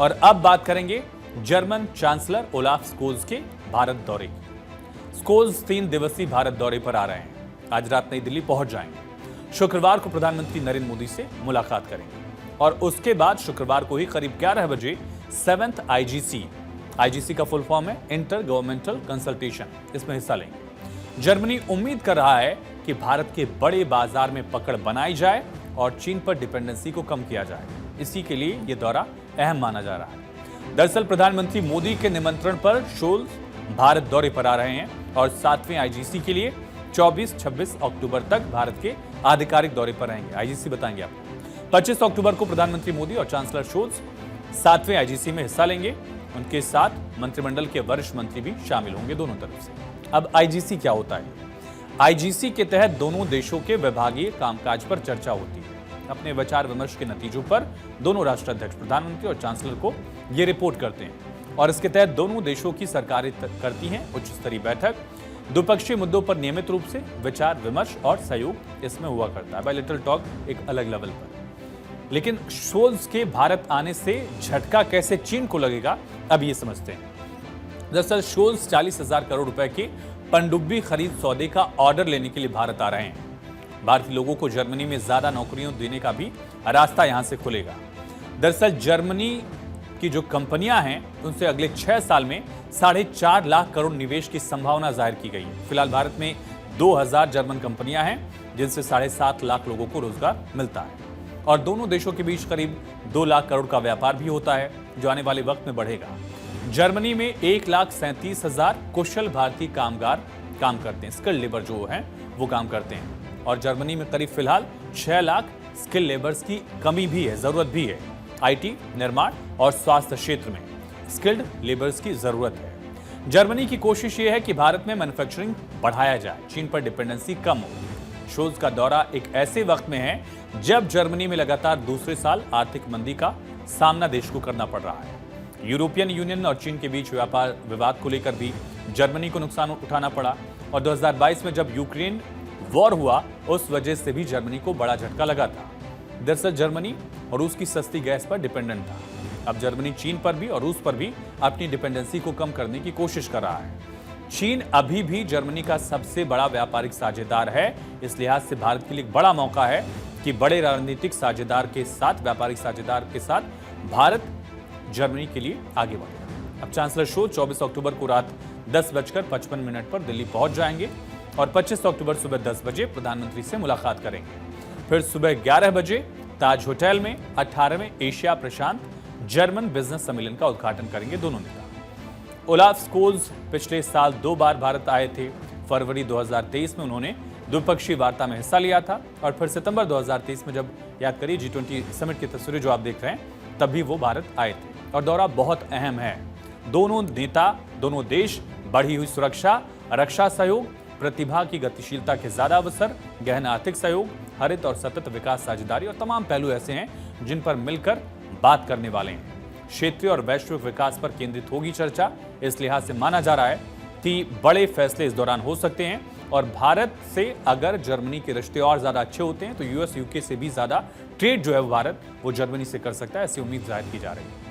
और अब बात करेंगे जर्मन चांसलर ओलाफ स्कोल्स के भारत दौरे की। स्कोल्स 3 दिवसीय भारत दौरे पर आ रहे हैं। आज रात नई दिल्ली पहुंच जाएंगे। शुक्रवार को प्रधानमंत्री नरेंद्र मोदी से मुलाकात करेंगे और उसके बाद शुक्रवार को ही करीब 11 बजे 7th आईजीसी का फुल फॉर्म है इंटर गवर्नमेंटल कंसल्टेशन, इसमें हिस्सा लेंगे। जर्मनी उम्मीद कर रहा है कि भारत के बड़े बाजार में पकड़ बनाई जाए और चीन पर डिपेंडेंसी को कम किया जाए। इसी के लिए यह दौरा अहम माना जा रहा है। दरअसल प्रधानमंत्री मोदी के निमंत्रण पर शोल्स भारत दौरे पर आ रहे हैं और 7वें आईजीसी के लिए 24-26 अक्टूबर तक भारत के आधिकारिक दौरे पर रहेंगे। आईजीसी बताएंगे आपको। 25 अक्टूबर को प्रधानमंत्री मोदी और चांसलर शोल्स 7वें आईजीसी में हिस्सा लेंगे। उनके साथ मंत्रिमंडल के वरिष्ठ मंत्री भी शामिल होंगे दोनों तरफ से। अब आईजीसी क्या होता है? आईजीसी के तहत दोनों देशों के विभागीय कामकाज पर चर्चा होती है। अपने विचार विमर्श के नतीजों पर दोनों राष्ट्राध्यक्ष प्रधानमंत्री और चांसलर को ये रिपोर्ट करते हैं और इसके तहत दोनों देशों की सरकारें करती हैं उच्च स्तरीय बैठक। द्विपक्षीय मुद्दों पर नियमित रूप से विचार विमर्श और सहयोग इसमें हुआ करता है। बायलैटरल टॉक एक अलग लेवल पर। लेकिन शोल्स के भारत आने से झटका कैसे चीन को लगेगा, अब ये समझते हैं। दरअसल शोल्स 40,000 करोड़ रुपए के पनडुब्बी खरीद सौदे का ऑर्डर लेने के लिए भारत आ रहे हैं। भारतीय लोगों को जर्मनी में ज्यादा नौकरियां देने का भी रास्ता यहां से खुलेगा। दरअसल जर्मनी की जो कंपनियां हैं उनसे अगले 6 साल में 4.5 लाख करोड़ निवेश की संभावना जाहिर की गई है। फिलहाल भारत में 2000 जर्मन कंपनियां हैं जिनसे 7.5 लाख लोगों को रोजगार मिलता है और दोनों देशों के बीच करीब 2 लाख करोड़ का व्यापार भी होता है जो आने वाले वक्त में बढ़ेगा। जर्मनी में 1,37,000 कुशल भारतीय कामगार काम करते हैं। स्किल्ड लेबर जो है वो काम करते हैं और जर्मनी में करीब फिलहाल 6 लाख स्किल लेबर्स की कमी भी है, जरूरत भी है। आईटी, निर्माण और स्वास्थ्य क्षेत्र में स्किल्ड लेबर्स की जरूरत है। जर्मनी की कोशिश यह है कि भारत में मैन्युफैक्चरिंग बढ़ाया जाए, चीन पर डिपेंडेंसी कम हो। शोल्स का दौरा एक ऐसे वक्त में है जब जर्मनी में लगातार दूसरे साल आर्थिक मंदी का सामना देश को करना पड़ रहा है। यूरोपियन यूनियन और चीन के बीच व्यापार विवाद को लेकर भी जर्मनी को नुकसान उठाना पड़ा और 2022 में जब यूक्रेन वॉर हुआ उस वजह से भी जर्मनी को बड़ा झटका लगा था। दरअसल जर्मनी और रूस की सस्ती गैस पर डिपेंडेंट था। अब जर्मनी चीन पर भी और रूस पर भी अपनी डिपेंडेंसी को कम करने की कोशिश कर रहा है। चीन अभी भी जर्मनी का सबसे बड़ा व्यापारिक साझेदार है। इस लिहाज से भारत के लिए एक बड़ा मौका है कि बड़े रणनीतिक साझेदार के साथ, व्यापारिक साझेदार के साथ भारत जर्मनी के लिए आगे बढ़ेगा। अब चांसलर शोल्स 24 अक्टूबर को रात 10:55 पर दिल्ली पहुंच जाएंगे और 25 अक्टूबर सुबह 10 बजे प्रधानमंत्री से मुलाकात करेंगे। फिर सुबह 11 बजे ताज होटल में 18वें एशिया प्रशांत जर्मन बिजनेस सम्मेलन का उद्घाटन करेंगे दोनों नेता। ओलाफ स्कोल्स पिछले साल 2 बार भारत आए थे। फरवरी 2023 में उन्होंने द्विपक्षीय वार्ता में हिस्सा लिया था और फिर सितंबर 2023 में, जब याद करिए G20 समिट की तस्वीरें जो आप देख रहे हैं, तब भी वो भारत आए थे और दौरा बहुत अहम है। दोनों नेता, दोनों देश बढ़ी हुई सुरक्षा, रक्षा सहयोग, प्रतिभा की गतिशीलता के ज्यादा अवसर, गहन आर्थिक सहयोग, हरित और सतत विकास साझेदारी और तमाम पहलू ऐसे हैं जिन पर मिलकर बात करने वाले हैं। क्षेत्रीय और वैश्विक विकास पर केंद्रित होगी चर्चा। इस लिहाज से माना जा रहा है कि बड़े फैसले इस दौरान हो सकते हैं और भारत से अगर जर्मनी के रिश्ते और ज्यादा अच्छे होते हैं तो यूएस यूके से भी ज्यादा ट्रेड जो है भारत वो जर्मनी से कर सकता है, ऐसी उम्मीद जाहिर की जा रही है।